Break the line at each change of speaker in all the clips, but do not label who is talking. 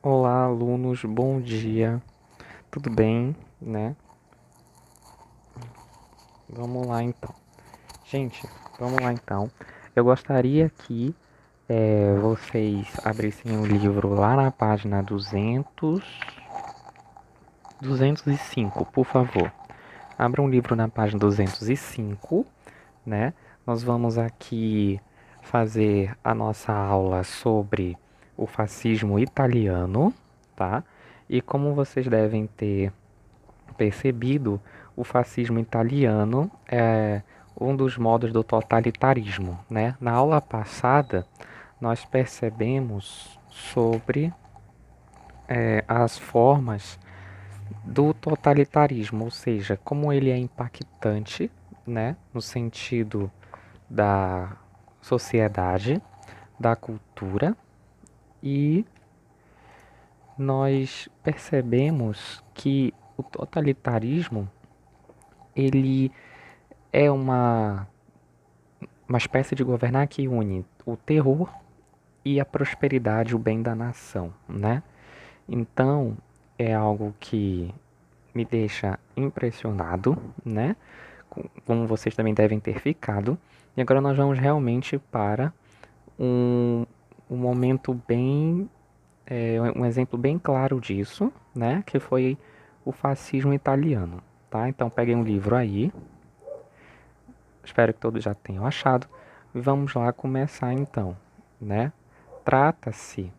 Olá, alunos, bom dia. Tudo bem, né? Vamos lá então. Gente, vamos lá então. Eu gostaria que vocês abrissem o livro lá na página 205, por favor. Abra um livro na página 205, né? Nós vamos aqui fazer a nossa aula sobre o fascismo italiano, tá? E como vocês devem ter percebido, o fascismo italiano é um dos modos do totalitarismo, né? Na aula passada, nós percebemos sobre as formas do totalitarismo, ou seja, como ele é impactante, né? No sentido da sociedade, da cultura, e nós percebemos que o totalitarismo ele é uma espécie de governar que une o terror e a prosperidade, o bem da nação, né? Então, é algo que me deixa impressionado, né? Como vocês também devem ter ficado. E agora nós vamos realmente para um momento bem, um exemplo bem claro disso, né? Que foi o fascismo italiano, tá? Então peguem um livro aí. Espero que todos já tenham achado. Vamos lá começar então, né? Trata-se,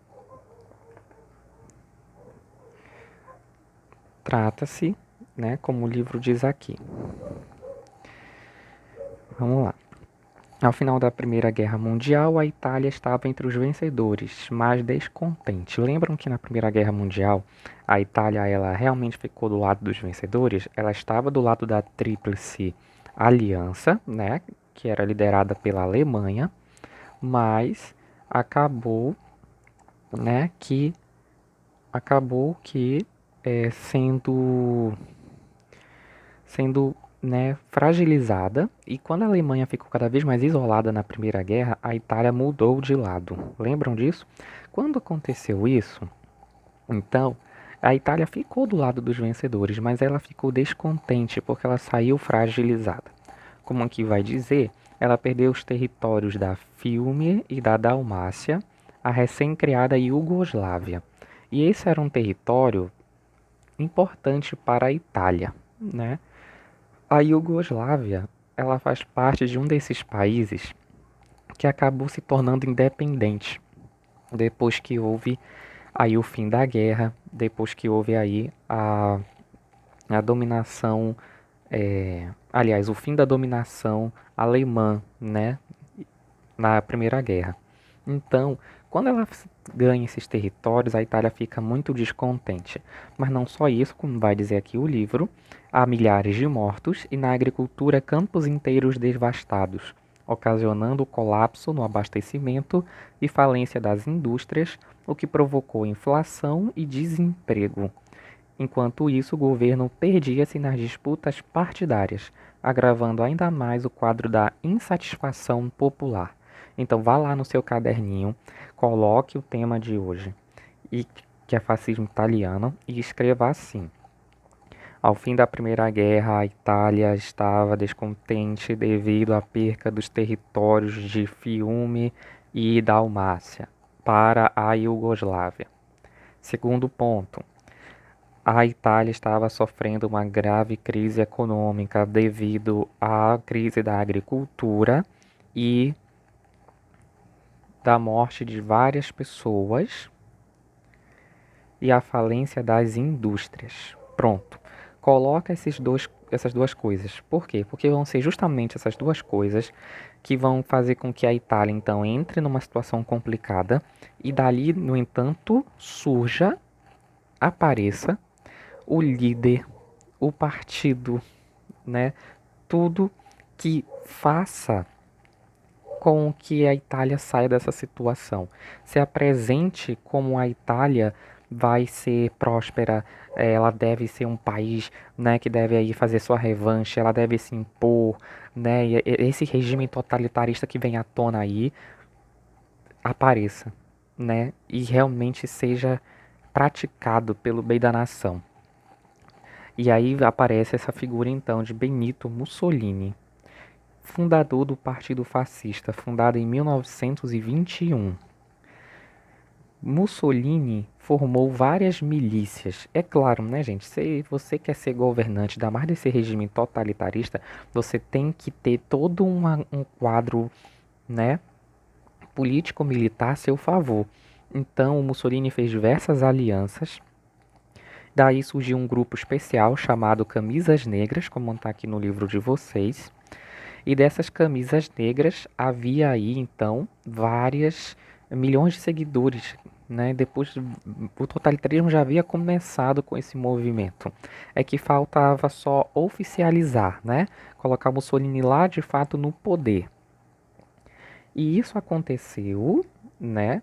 trata-se, né, como o livro diz aqui. Vamos lá. Ao final da Primeira Guerra Mundial, a Itália estava entre os vencedores, mas descontente. Lembram que na Primeira Guerra Mundial, a Itália ela realmente ficou do lado dos vencedores? Ela estava do lado da Tríplice Aliança, né, que era liderada pela Alemanha, mas acabou, né, que acabou que sendo né, fragilizada, e quando a Alemanha ficou cada vez mais isolada na Primeira Guerra, a Itália mudou de lado. Lembram disso? Quando aconteceu isso, então a Itália ficou do lado dos vencedores, mas ela ficou descontente porque ela saiu fragilizada. Como aqui vai dizer, ela perdeu os territórios da Fílmia e da Dalmácia, a recém-criada Iugoslávia. E esse era um território importante para a Itália, né? A Iugoslávia, ela faz parte de um desses países que acabou se tornando independente depois que houve aí o fim da guerra, depois que houve aí a dominação, aliás, o fim da dominação alemã, né, na Primeira Guerra. Então, quando ela ganha esses territórios, a Itália fica muito descontente. Mas não só isso, como vai dizer aqui o livro, há milhares de mortos e na agricultura campos inteiros devastados, ocasionando colapso no abastecimento e falência das indústrias, o que provocou inflação e desemprego. Enquanto isso, o governo perdia-se nas disputas partidárias, agravando ainda mais o quadro da insatisfação popular. Então vá lá no seu caderninho, coloque o tema de hoje, e que é fascismo italiano, e escreva assim: ao fim da Primeira Guerra, a Itália estava descontente devido à perca dos territórios de Fiume e Dalmácia para a Iugoslávia. Segundo ponto, a Itália estava sofrendo uma grave crise econômica devido à crise da agricultura e da morte de várias pessoas e à falência das indústrias. Pronto. Coloca essas duas coisas. Por quê? Porque vão ser justamente essas duas coisas que vão fazer com que a Itália então entre numa situação complicada e dali, no entanto, surja, apareça o líder, o partido, né? Tudo que faça com que a Itália saia dessa situação. Se apresente como a Itália vai ser próspera, ela deve ser um país, né, que deve aí fazer sua revanche, ela deve se impor, né, e esse regime totalitarista que vem à tona aí apareça, né, e realmente seja praticado pelo bem da nação. E aí aparece essa figura então de Benito Mussolini, fundador do Partido Fascista, fundado em 1921. Mussolini formou várias milícias. É claro, né, gente? Se você quer ser governante, ainda mais desse regime totalitarista, você tem que ter todo um quadro, né, político-militar a seu favor. Então, o Mussolini fez diversas alianças. Daí surgiu um grupo especial chamado Camisas Negras, como está aqui no livro de vocês. E dessas camisas negras havia aí, então, várias milhões de seguidores, né? Depois, o totalitarismo já havia começado com esse movimento. É que faltava só oficializar, né? Colocar Mussolini lá, de fato, no poder. E isso aconteceu, né?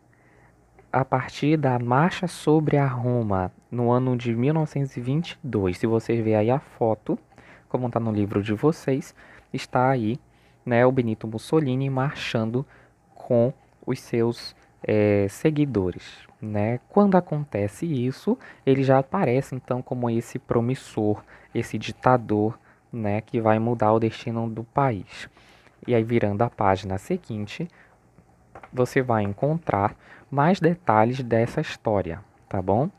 A partir da Marcha sobre a Roma, no ano de 1922. Se vocês verem aí a foto, como está no livro de vocês, está aí, né, o Benito Mussolini marchando com os seus seguidores, né? Quando acontece isso, ele já aparece então como esse promissor, esse ditador, né, que vai mudar o destino do país. E aí, virando a página seguinte, você vai encontrar mais detalhes dessa história, tá bom?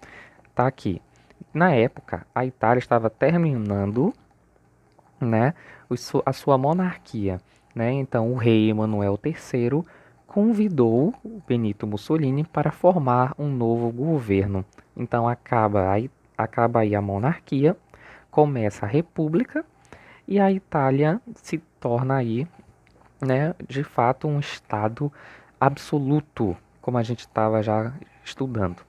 Tá aqui. Na época, a Itália estava terminando, né, a sua monarquia, né? Então, o rei Emanuel III convidou o Benito Mussolini para formar um novo governo. Então, acaba aí a monarquia, começa a república e a Itália se torna aí, né, de fato um estado absoluto, como a gente estava já estudando.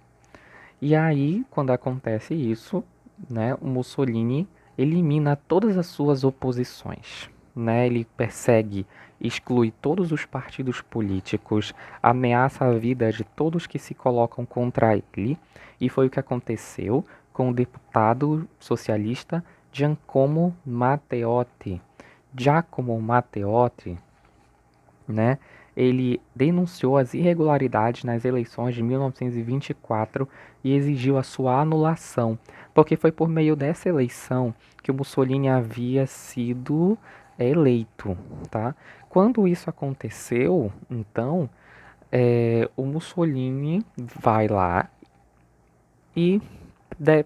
E aí, quando acontece isso, né, o Mussolini elimina todas as suas oposições, né? Ele persegue, exclui todos os partidos políticos, ameaça a vida de todos que se colocam contra ele, e foi o que aconteceu com o deputado socialista Giacomo Matteotti. Giacomo Matteotti, né? Ele denunciou as irregularidades nas eleições de 1924 e exigiu a sua anulação, porque foi por meio dessa eleição que o Mussolini havia sido eleito, tá? Quando isso aconteceu, então, o Mussolini vai lá e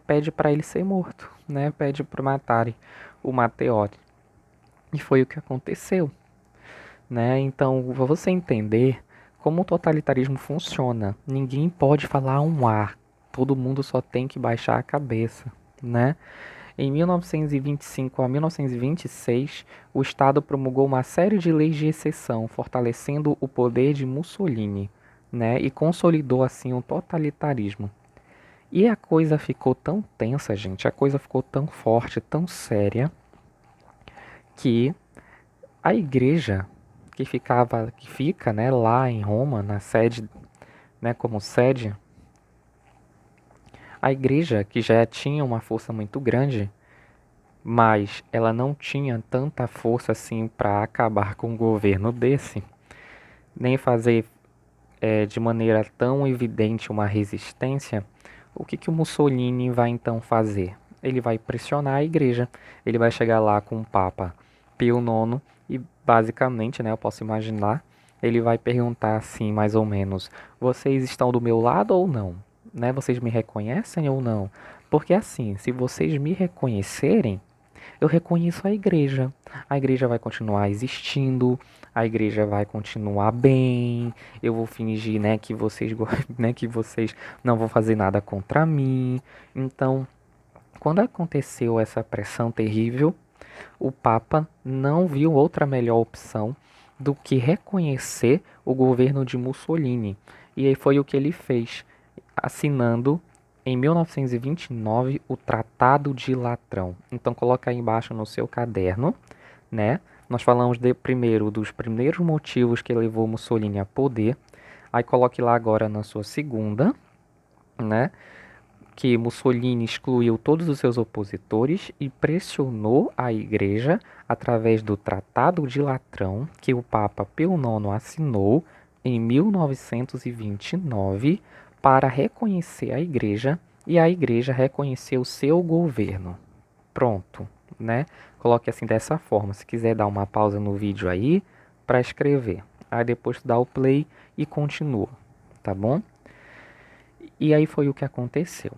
pede para ele ser morto, né? Pede para matarem o Matteotti. E foi o que aconteceu, né? Então, para você entender como o totalitarismo funciona, ninguém pode falar um A, todo mundo só tem que baixar a cabeça, né? Em 1925 a 1926, o Estado promulgou uma série de leis de exceção, fortalecendo o poder de Mussolini, né? E consolidou assim o totalitarismo. E a coisa ficou tão tensa, gente, a coisa ficou tão forte, tão séria, que a igreja que fica, né, lá em Roma, na sede, né, como sede, a igreja que já tinha uma força muito grande, mas ela não tinha tanta força assim para acabar com um governo desse, nem fazer de maneira tão evidente uma resistência. O que o Mussolini vai então fazer? Ele vai pressionar a igreja, ele vai chegar lá com o Papa Pio IX e basicamente, né, eu posso imaginar, ele vai perguntar assim, mais ou menos, vocês estão do meu lado ou não? Né? Vocês me reconhecem ou não? Porque assim, se vocês me reconhecerem, eu reconheço a igreja. A igreja vai continuar existindo, a igreja vai continuar bem. Eu vou fingir, né, que vocês, né, que vocês não vão fazer nada contra mim. Então, quando aconteceu essa pressão terrível, o Papa não viu outra melhor opção do que reconhecer o governo de Mussolini. E aí foi o que ele fez, assinando em 1929 o Tratado de Latrão. Então coloca aí embaixo no seu caderno, né? Nós falamos primeiro dos primeiros motivos que levou Mussolini a poder. Aí coloque lá agora na sua segunda, né? Que Mussolini excluiu todos os seus opositores e pressionou a igreja através do Tratado de Latrão, que o Papa Pio IX assinou em 1929, para reconhecer a igreja e a igreja reconhecer o seu governo. Pronto, né? Coloque assim dessa forma. Se quiser dar uma pausa no vídeo aí para escrever. Aí depois dá o play e continua, tá bom? E aí foi o que aconteceu.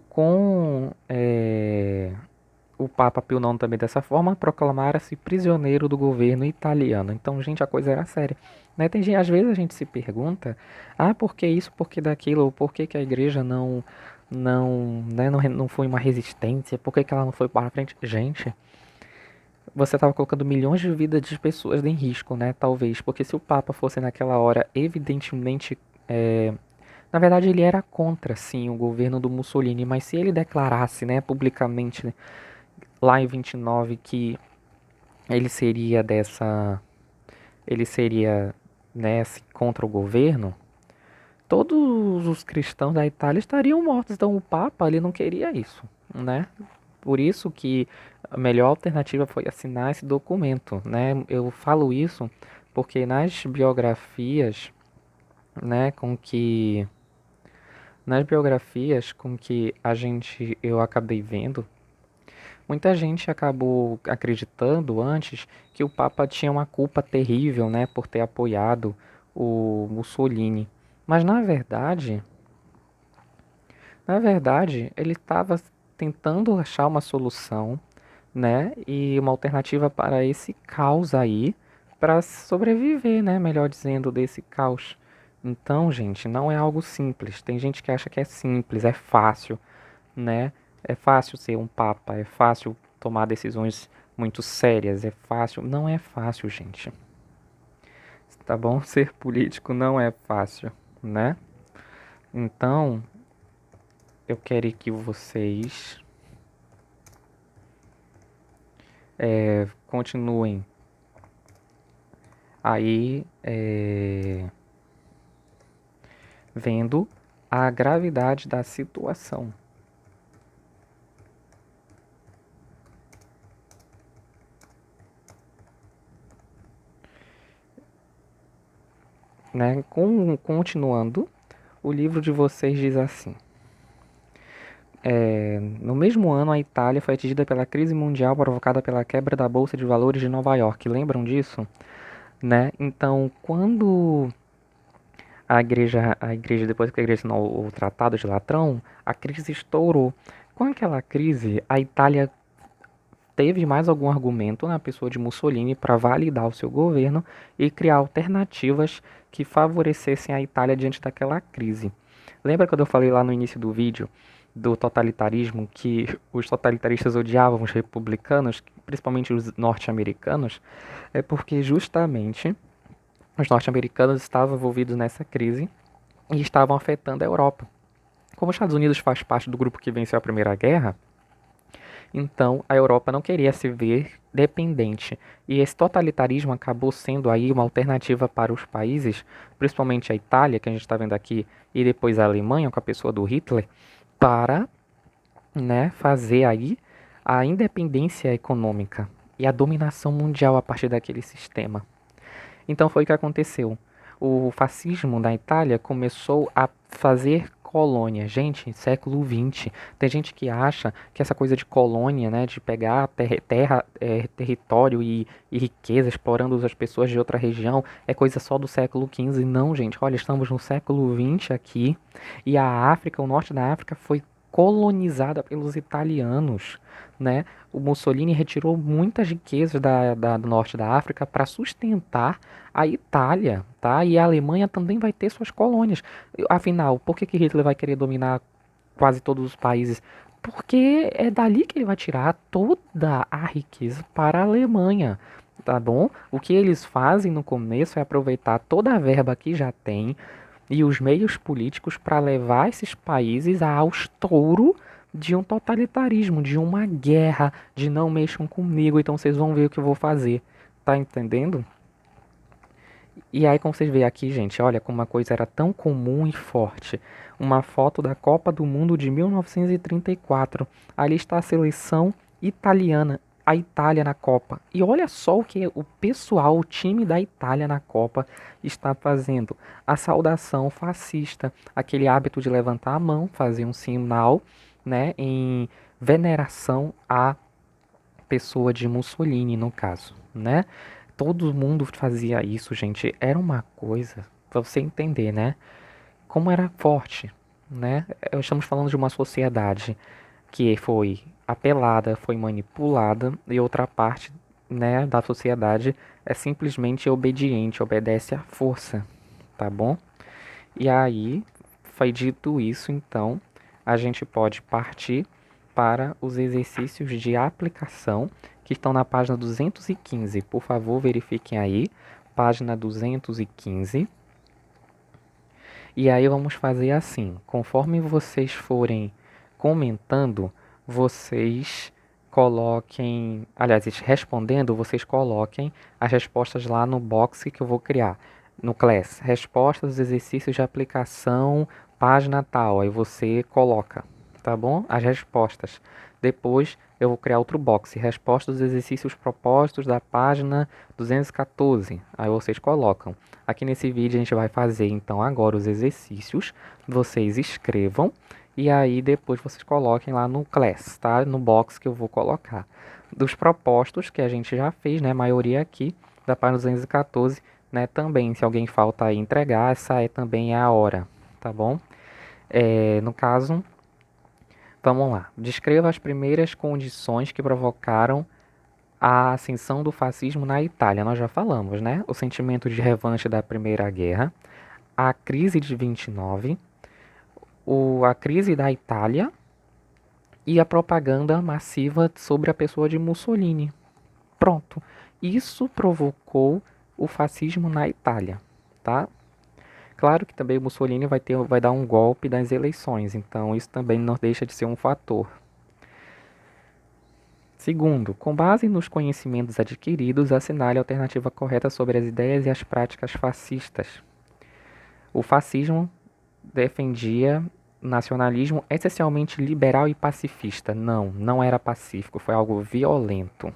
Com o Papa Pio IX também dessa forma, proclamara-se prisioneiro do governo italiano. Então, gente, a coisa era séria. Né? Tem gente, às vezes a gente se pergunta, por que isso, por que daquilo, ou por que, que a igreja não foi uma resistência, por que, que ela não foi para frente? Gente, você estava colocando milhões de vidas de pessoas em risco, né? Talvez, porque se o Papa fosse naquela hora, evidentemente, na verdade ele era contra, sim, o governo do Mussolini, mas se ele declarasse, né, publicamente, lá em 29, que ele seria né, contra o governo, todos os cristãos da Itália estariam mortos. Então o Papa, ele não queria isso, né? Por isso que a melhor alternativa foi assinar esse documento, né? Eu falo isso porque né, nas biografias com que eu acabei vendo, muita gente acabou acreditando antes que o Papa tinha uma culpa terrível, né, por ter apoiado o Mussolini. Mas na verdade, ele estava tentando achar uma solução, né, e uma alternativa para esse caos aí, para sobreviver, né, melhor dizendo, desse caos. Então, gente, não é algo simples. Tem gente que acha que é simples, é fácil, né? É fácil ser um papa, é fácil tomar decisões muito sérias, é fácil. Não é fácil, gente. Tá bom? Ser político não é fácil, né? Então, eu quero que vocês continuem aí vendo a gravidade da situação. Né? Continuando, o livro de vocês diz assim: no mesmo ano, a Itália foi atingida pela crise mundial provocada pela quebra da Bolsa de Valores de Nova York. Lembram disso? Né? Então, quando a igreja, depois que a igreja assinou o Tratado de Latrão, a crise estourou. Com aquela crise, a Itália teve mais algum argumento na pessoa de Mussolini para validar o seu governo e criar alternativas que favorecessem a Itália diante daquela crise. Lembra quando eu falei lá no início do vídeo do totalitarismo, que os totalitaristas odiavam os republicanos, principalmente os norte-americanos? É porque justamente os norte-americanos estavam envolvidos nessa crise e estavam afetando a Europa. Como os Estados Unidos faz parte do grupo que venceu a Primeira Guerra, então a Europa não queria se ver dependente. E esse totalitarismo acabou sendo aí uma alternativa para os países, principalmente a Itália, que a gente está vendo aqui, e depois a Alemanha, com a pessoa do Hitler, para, né, fazer aí a independência econômica e a dominação mundial a partir daquele sistema. Então foi o que aconteceu. O fascismo da Itália começou a fazer colônia. Gente, século XX. Tem gente que acha que essa coisa de colônia, né, de pegar território e riqueza, explorando as pessoas de outra região, é coisa só do século XV. Não, gente. Olha, estamos no século XX aqui e a África, o norte da África, foi colonizada pelos italianos, né? O Mussolini retirou muitas riquezas do norte da África para sustentar a Itália, tá? E a Alemanha também vai ter suas colônias. Afinal, por que Hitler vai querer dominar quase todos os países? Porque é dali que ele vai tirar toda a riqueza para a Alemanha, tá bom? O que eles fazem no começo é aproveitar toda a verba que já tem e os meios políticos para levar esses países ao estouro de um totalitarismo, de uma guerra, de não mexam comigo, então vocês vão ver o que eu vou fazer. Tá entendendo? E aí, como vocês veem aqui, gente, olha como uma coisa era tão comum e forte. Uma foto da Copa do Mundo de 1934. Ali está a seleção italiana. a Itália na Copa. E olha só o que o pessoal, o time da Itália na Copa está fazendo. A saudação fascista, aquele hábito de levantar a mão, fazer um sinal, né, em veneração à pessoa de Mussolini, no caso, né? Todo mundo fazia isso, gente. Era uma coisa, para você entender, né? Como era forte, né? Estamos falando de uma sociedade que foi apelada, foi manipulada, e outra parte, né, da sociedade é simplesmente obediente, obedece à força, tá bom? E aí, foi dito isso, então, a gente pode partir para os exercícios de aplicação que estão na página 215. Por favor, verifiquem aí, página 215. E aí vamos fazer assim, conforme vocês forem comentando, vocês coloquem, aliás, respondendo, vocês coloquem as respostas lá no box que eu vou criar. No Class, respostas dos exercícios de aplicação, página tal, aí você coloca, tá bom? As respostas. Depois eu vou criar outro box, respostas dos exercícios propostos da página 214, aí vocês colocam. Aqui nesse vídeo a gente vai fazer então agora os exercícios, vocês escrevam e aí depois vocês coloquem lá no Class, tá? No box que eu vou colocar. Dos propostos que a gente já fez, né? A maioria aqui da página 214, né? Também, se alguém falta aí entregar, essa é também a hora, tá bom? No caso, vamos lá. Descreva as primeiras condições que provocaram a ascensão do fascismo na Itália. Nós já falamos, né? O sentimento de revanche da Primeira Guerra, a crise de 29, a crise da Itália e a propaganda massiva sobre a pessoa de Mussolini. Pronto. Isso provocou o fascismo na Itália, tá? Claro que também o Mussolini vai dar um golpe das eleições, então isso também não deixa de ser um fator. Segundo, com base nos conhecimentos adquiridos, assinale a alternativa correta sobre as ideias e as práticas fascistas. O fascismo defendia nacionalismo essencialmente liberal e pacifista. Não, não era pacífico, foi algo violento.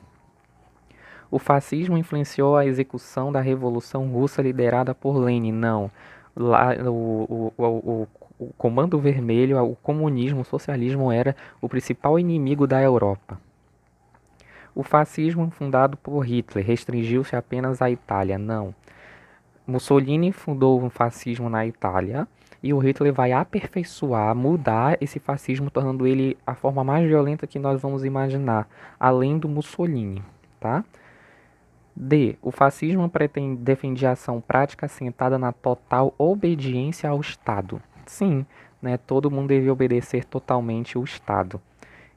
O fascismo influenciou a execução da Revolução Russa liderada por Lenin. Não, lá, o Comando Vermelho, o comunismo, o socialismo era o principal inimigo da Europa. O fascismo fundado por Hitler restringiu-se apenas à Itália. Não. Mussolini fundou um fascismo na Itália e o Hitler vai aperfeiçoar, mudar esse fascismo, tornando ele a forma mais violenta que nós vamos imaginar, além do Mussolini, tá? D. O fascismo defendia ação prática assentada na total obediência ao Estado. Sim, né, todo mundo devia obedecer totalmente ao Estado.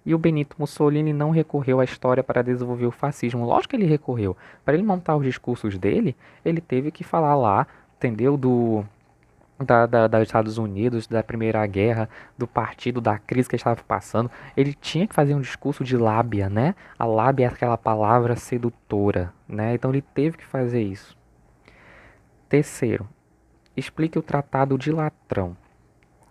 E o Benito Mussolini não recorreu à história para desenvolver o fascismo. Lógico que ele recorreu. Para ele montar os discursos dele, ele teve que falar lá, entendeu? Dos Estados Unidos, da Primeira Guerra, do partido, da crise que estava passando. Ele tinha que fazer um discurso de lábia, né? A lábia é aquela palavra sedutora, né? Então ele teve que fazer isso. Terceiro, explique o Tratado de Latrão.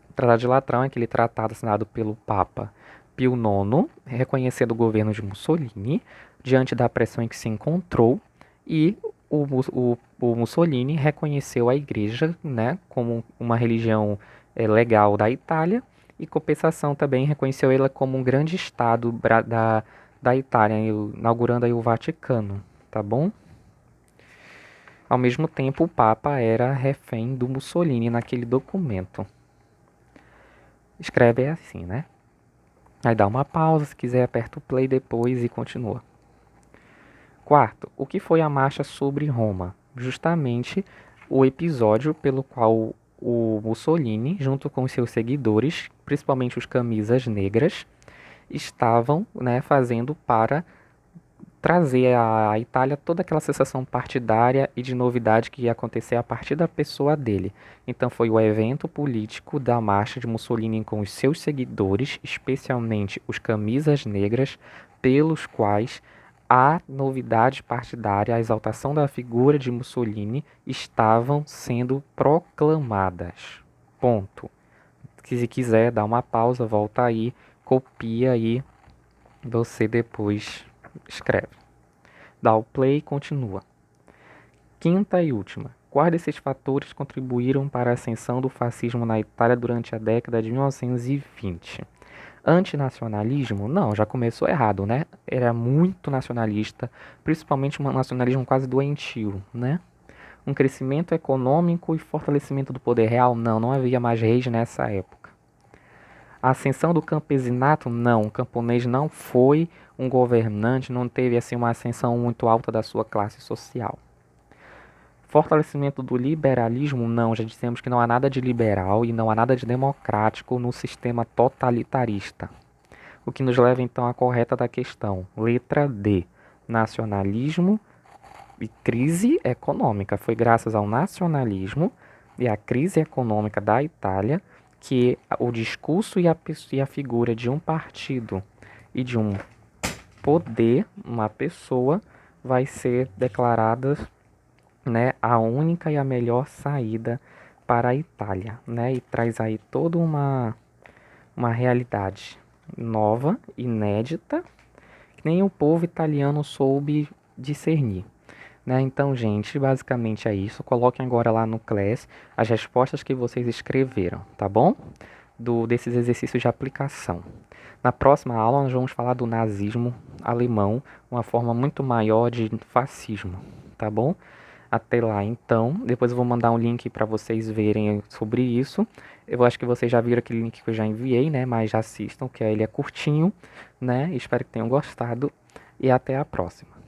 O Tratado de Latrão é aquele tratado assinado pelo Papa Pio IX, reconhecendo o governo de Mussolini, diante da pressão em que se encontrou, e o Mussolini reconheceu a Igreja, né, como uma religião legal da Itália, e compensação também reconheceu ela como um grande estado da Itália, inaugurando aí o Vaticano, tá bom? Ao mesmo tempo, o Papa era refém do Mussolini naquele documento. Escreve assim, né? Aí dá uma pausa, se quiser aperta o play depois e continua. Quarto, o que foi a marcha sobre Roma? Justamente o episódio pelo qual o Mussolini, junto com seus seguidores, principalmente os camisas negras, estavam, né, fazendo para trazer à Itália toda aquela sensação partidária e de novidade que ia acontecer a partir da pessoa dele. Então foi o evento político da marcha de Mussolini com os seus seguidores, especialmente os camisas negras, pelos quais a novidade partidária, a exaltação da figura de Mussolini estavam sendo proclamadas. Ponto. Se quiser dar uma pausa, volta aí, copia aí, você depois Escreve. Dá o play e continua. Quinta e última. Quais desses fatores contribuíram para a ascensão do fascismo na Itália durante a década de 1920? Antinacionalismo? Não, já começou errado, né? Era muito nacionalista, principalmente um nacionalismo quase doentio, né? Um crescimento econômico e fortalecimento do poder real? Não, não havia mais reis nessa época. A ascensão do campesinato? Não, o camponês não foi um governante, não teve assim uma ascensão muito alta da sua classe social. Fortalecimento do liberalismo? Não, já dissemos que não há nada de liberal e não há nada de democrático no sistema totalitarista. O que nos leva então à correta da questão. Letra D. Nacionalismo e crise econômica. Foi graças ao nacionalismo e à crise econômica da Itália que o discurso e a figura de um partido e de um poder, uma pessoa, vai ser declarada, né, a única e a melhor saída para a Itália, né, e traz aí toda uma realidade nova, inédita, que nem o povo italiano soube discernir. Né? Então, gente, basicamente é isso. Coloquem agora lá no Class as respostas que vocês escreveram, tá bom? Desses exercícios de aplicação. Na próxima aula, nós vamos falar do nazismo alemão, uma forma muito maior de fascismo, tá bom? Até lá, então. Depois eu vou mandar um link para vocês verem sobre isso. Eu acho que vocês já viram aquele link que eu já enviei, né? Mas já assistam, que ele é curtinho, né? Espero que tenham gostado e até a próxima.